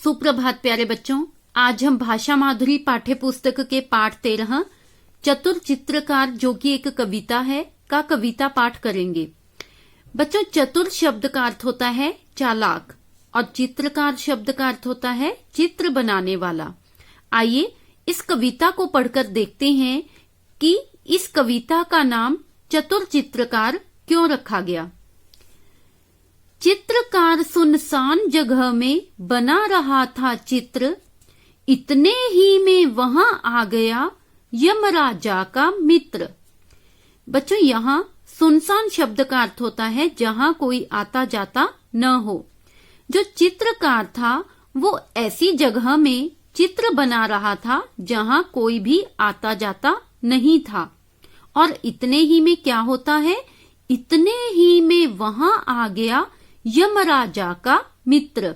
सुप्रभात प्यारे बच्चों। आज हम भाषा माधुरी पाठ्य पुस्तक के पाठ 13 चतुर चित्रकार जो कि एक कविता है का कविता पाठ करेंगे। बच्चों, चतुर शब्द का अर्थ होता है चालाक और चित्रकार शब्द का अर्थ होता है चित्र बनाने वाला। आइए इस कविता को पढ़कर देखते हैं कि इस कविता का नाम चतुर चित्रकार क्यों रखा गया। चित्रकार सुनसान जगह में बना रहा था चित्र, इतने ही में वहां आ गया यमराजा का मित्र। बच्चों, यहाँ सुनसान शब्द का अर्थ होता है जहां कोई आता जाता न हो। जो चित्रकार था वो ऐसी जगह में चित्र बना रहा था जहां कोई भी आता जाता नहीं था। और इतने ही में क्या होता है, इतने ही में वहां आ गया यमराजा का मित्र।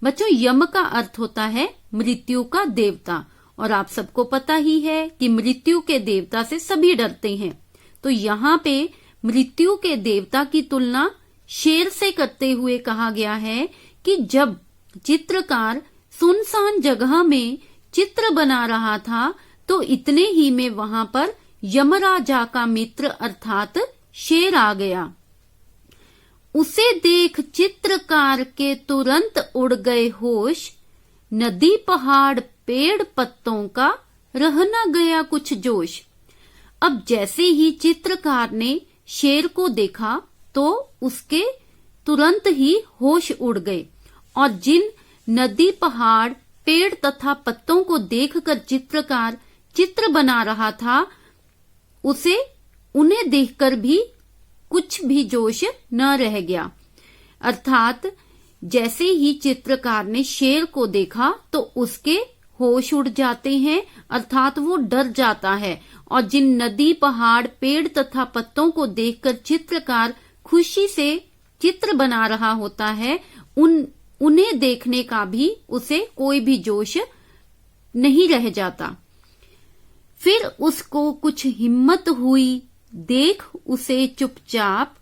बच्चों, यम का अर्थ होता है मृत्यु का देवता और आप सबको पता ही है कि मृत्यु के देवता से सभी डरते हैं। तो यहाँ पे मृत्यु के देवता की तुलना शेर से करते हुए कहा गया है कि जब चित्रकार सुनसान जगह में चित्र बना रहा था तो इतने ही में वहां पर यमराजा का मित्र अर्थात शेर आ गया। उसे देख चित्रकार के तुरंत उड़ गए होश, नदी पहाड़ पेड़ पत्तों का रह न गया कुछ जोश। अब जैसे ही चित्रकार ने शेर को देखा तो उसके तुरंत ही होश उड़ गए और जिन नदी पहाड़ पेड़ तथा पत्तों को देखकर चित्रकार चित्र बना रहा था उन्हें देखकर भी कुछ भी जोश न रह गया। अर्थात जैसे ही चित्रकार ने शेर को देखा तो उसके होश उड़ जाते हैं, अर्थात वो डर जाता है। और जिन नदी पहाड़ पेड़ तथा पत्तों को देखकर चित्रकार खुशी से चित्र बना रहा होता है उन्हें देखने का भी उसे कोई भी जोश नहीं रह जाता। फिर उसको कुछ हिम्मत हुई, देख उसे चुपचाप,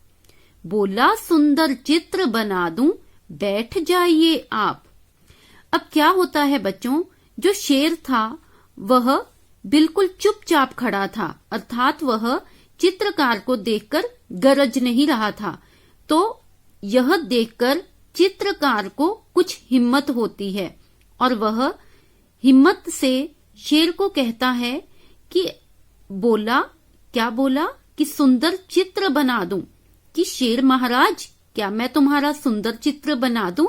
बोला सुंदर चित्र बना दूं, बैठ जाइए आप। अब क्या होता है बच्चों, जो शेर था वह बिल्कुल चुपचाप खड़ा था, अर्थात वह चित्रकार को देखकर गरज नहीं रहा था। तो यह देखकर चित्रकार को कुछ हिम्मत होती है और वह हिम्मत से शेर को कहता है कि क्या बोला कि सुंदर चित्र बना दूं, कि शेर महाराज क्या मैं तुम्हारा सुंदर चित्र बना दूं,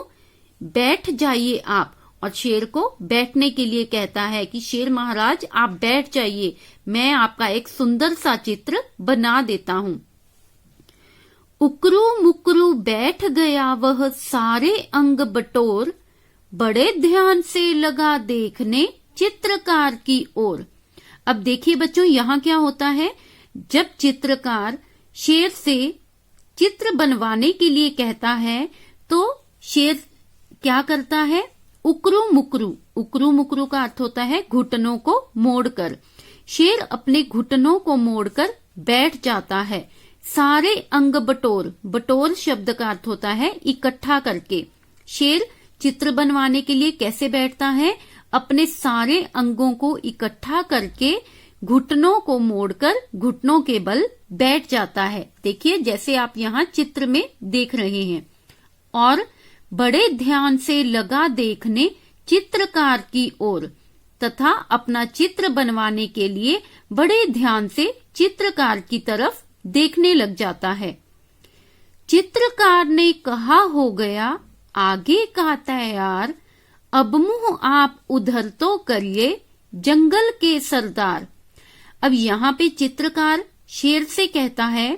बैठ जाइए आप। और शेर को बैठने के लिए कहता है कि शेर महाराज आप बैठ जाइए, मैं आपका एक सुंदर सा चित्र बना देता हूं। उकरू मुकरू बैठ गया वह सारे अंग बटोर, बड़े ध्यान से लगा देखने चित्रकार की ओर। अब देखिए बच्चों, यहाँ क्या होता है, जब चित्रकार शेर से चित्र बनवाने के लिए कहता है तो शेर क्या करता है, उकरू मुकरू का अर्थ होता है घुटनों को मोड़कर। शेर अपने घुटनों को मोड़कर बैठ जाता है। सारे अंग बटोर शब्द का अर्थ होता है इकट्ठा करके। शेर चित्र बनवाने के लिए कैसे बैठता है, अपने सारे अंगों को इकट्ठा करके घुटनों को मोड़कर घुटनों के बल बैठ जाता है। देखिए जैसे आप यहाँ चित्र में देख रहे हैं। और बड़े ध्यान से लगा देखने चित्रकार की ओर, तथा अपना चित्र बनवाने के लिए बड़े ध्यान से चित्रकार की तरफ देखने लग जाता है। चित्रकार ने कहा हो गया आगे का तैयार, अब मुंह आप उधर तो करिए जंगल के सरदार। अब यहाँ पे चित्रकार शेर से कहता है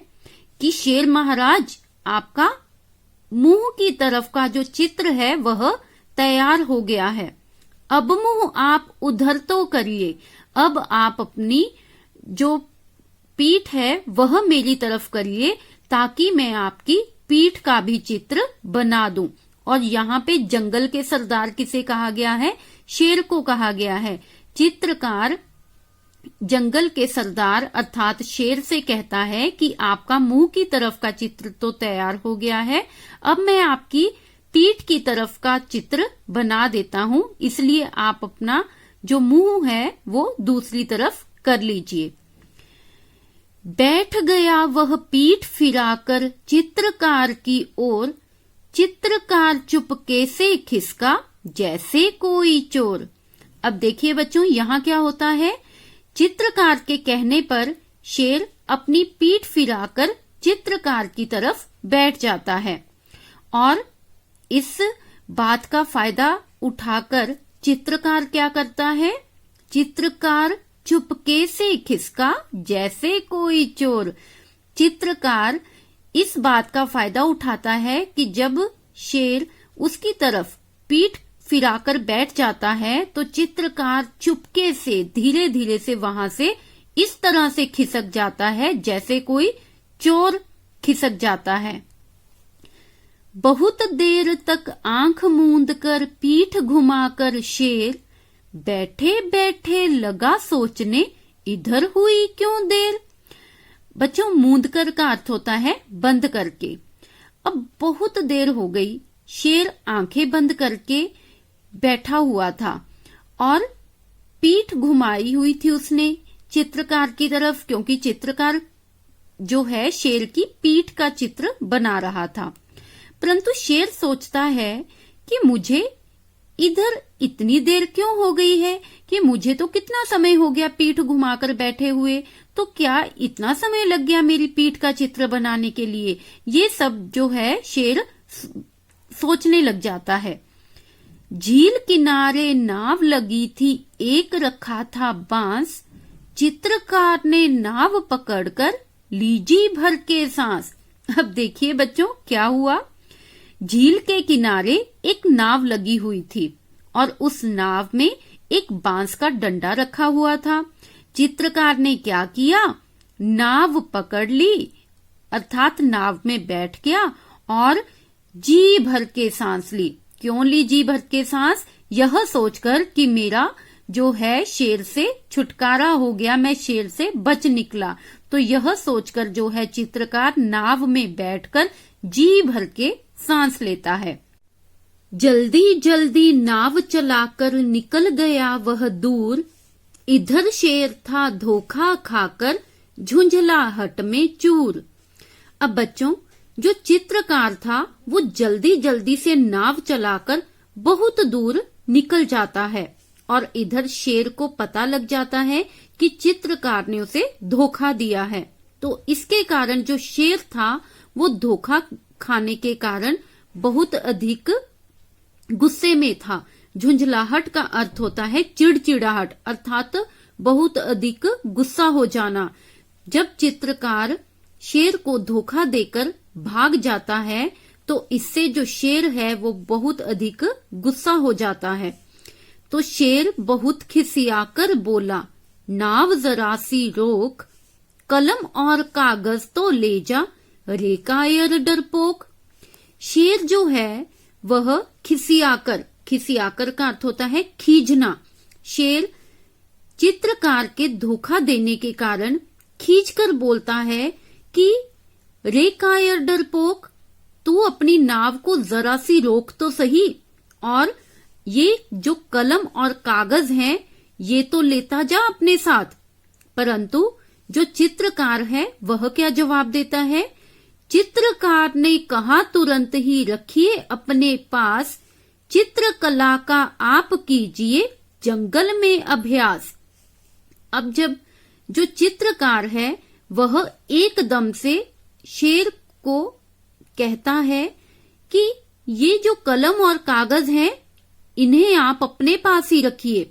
कि शेर महाराज आपका मुंह की तरफ का जो चित्र है वह तैयार हो गया है, अब मुंह आप उधर तो करिए। अब आप अपनी जो पीठ है वह मेरी तरफ करिए ताकि मैं आपकी पीठ का भी चित्र बना दूं। और यहाँ पे जंगल के सरदार किसे कहा गया है, शेर को कहा गया है। चित्रकार जंगल के सरदार अर्थात शेर से कहता है कि आपका मुंह की तरफ का चित्र तो तैयार हो गया है, अब मैं आपकी पीठ की तरफ का चित्र बना देता हूं, इसलिए आप अपना जो मुंह है वो दूसरी तरफ कर लीजिए। बैठ गया वह पीठ फिराकर चित्रकार की ओर, चित्रकार चुपके से खिसका जैसे कोई चोर। अब देखिए बच्चों, यहाँ क्या होता है, चित्रकार के कहने पर शेर अपनी पीठ फिराकर चित्रकार की तरफ बैठ जाता है और इस बात का फायदा उठाकर चित्रकार क्या करता है, चित्रकार चुपके से खिसका जैसे कोई चोर। चित्रकार इस बात का फायदा उठाता है कि जब शेर उसकी तरफ पीठ फिराकर बैठ जाता है तो चित्रकार चुपके से धीरे धीरे से वहां से इस तरह से खिसक जाता है जैसे कोई चोर खिसक जाता है। बहुत देर तक आंख मूंद कर पीठ घुमाकर शेर, बैठे बैठे लगा सोचने इधर हुई क्यों देर। बच्चों, मूंद कर का अर्थ होता है बंद करके। अब बहुत देर हो गई, शेर आंखें बंद करके बैठा हुआ था और पीठ घुमाई हुई थी उसने चित्रकार की तरफ, क्योंकि चित्रकार जो है शेर की पीठ का चित्र बना रहा था। परंतु शेर सोचता है कि मुझे इधर इतनी देर क्यों हो गई है, कि मुझे तो कितना समय हो गया पीठ घुमाकर बैठे हुए, तो क्या इतना समय लग गया मेरी पीठ का चित्र बनाने के लिए। ये सब जो है शेर सोचने लग जाता है। झील किनारे नाव लगी थी, एक रखा था बांस, चित्रकार ने नाव पकड़कर लीजी भर के सांस। अब देखिए बच्चों क्या हुआ, झील के किनारे एक नाव लगी हुई थी और उस नाव में एक बांस का डंडा रखा हुआ था। चित्रकार ने क्या किया, नाव पकड़ ली, अर्थात नाव में बैठ गया और जी भर के सांस ली। क्यों ली जी भर के सांस, यह सोचकर कि मेरा जो है शेर से छुटकारा हो गया, मैं शेर से बच निकला। तो यह सोचकर जो है चित्रकार नाव में बैठकर जी भर के सांस लेता है। जल्दी जल्दी नाव चलाकर निकल गया वह दूर, इधर शेर था धोखा खाकर झुंझलाहट में चूर। अब बच्चों, जो चित्रकार था वो जल्दी जल्दी से नाव चलाकर बहुत दूर निकल जाता है और इधर शेर को पता लग जाता है कि चित्रकार ने उसे धोखा दिया है। तो इसके कारण जो शेर था वो धोखा खाने के कारण बहुत अधिक गुस्से में था। झुंझलाहट का अर्थ होता है चिड़चिड़ाहट, अर्थात बहुत अधिक गुस्सा हो जाना। जब चित्रकार शेर को धोखा देकर भाग जाता है तो इससे जो शेर है वो बहुत अधिक गुस्सा हो जाता है। तो शेर बहुत खिसियाकर बोला, नाव जरा सी रोक, कलम और कागज तो ले जा, रे कायर डरपोक। शेर जो है वह खिसियाकर का अर्थ होता है खींचना। शेर चित्रकार के धोखा देने के कारण खींचकर बोलता है कि रे कायर डरपोक, तू अपनी नाव को जरा सी रोक तो सही, और ये जो कलम और कागज हैं ये तो लेता जा अपने साथ। परंतु जो चित्रकार है वह क्या जवाब देता है, चित्रकार ने कहा तुरंत ही रखिए अपने पास, चित्रकला का आप कीजिए जंगल में अभ्यास। अब जब जो चित्रकार है वह एकदम से शेर को कहता है कि ये जो कलम और कागज हैं इन्हें आप अपने पास ही रखिए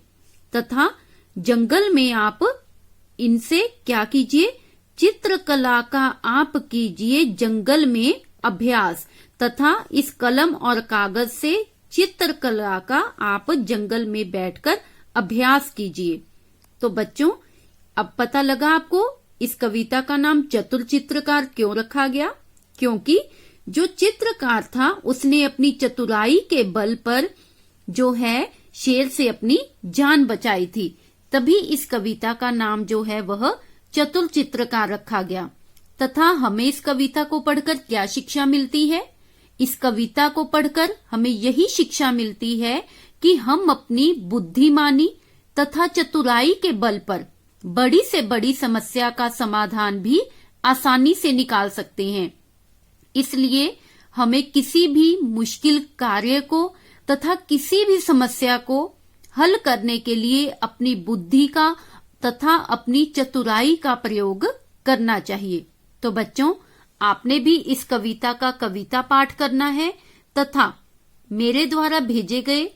तथा जंगल में आप इनसे क्या कीजिए, चित्रकला का आप कीजिए जंगल में अभ्यास, तथा इस कलम और कागज से चित्रकला का आप जंगल में बैठकर अभ्यास कीजिए। तो बच्चों, अब पता लगा आपको इस कविता का नाम चतुर चित्रकार क्यों रखा गया, क्योंकि जो चित्रकार था उसने अपनी चतुराई के बल पर जो है शेर से अपनी जान बचाई थी, तभी इस कविता का नाम जो है वह चतुर चित्रकार रखा गया। तथा हमें इस कविता को पढ़कर क्या शिक्षा मिलती है, इस कविता को पढ़कर हमें यही शिक्षा मिलती है कि हम अपनी बुद्धिमानी तथा चतुराई के बल पर बड़ी से बड़ी समस्या का समाधान भी आसानी से निकाल सकते हैं। इसलिए हमें किसी भी मुश्किल कार्य को तथा किसी भी समस्या को हल करने के लिए अपनी बुद्धि का तथा अपनी चतुराई का प्रयोग करना चाहिए। तो बच्चों, आपने भी इस कविता का कविता पाठ करना है तथा मेरे द्वारा भेजे गए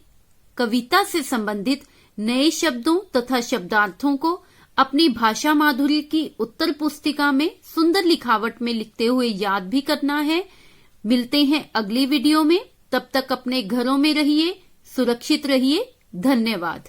कविता से संबंधित नए शब्दों तथा शब्दार्थों को अपनी भाषा माधुरी की उत्तर पुस्तिका में सुंदर लिखावट में लिखते हुए याद भी करना है। मिलते हैं अगली वीडियो में। तब तक अपने घरों में रहिए, सुरक्षित रहिए। धन्यवाद।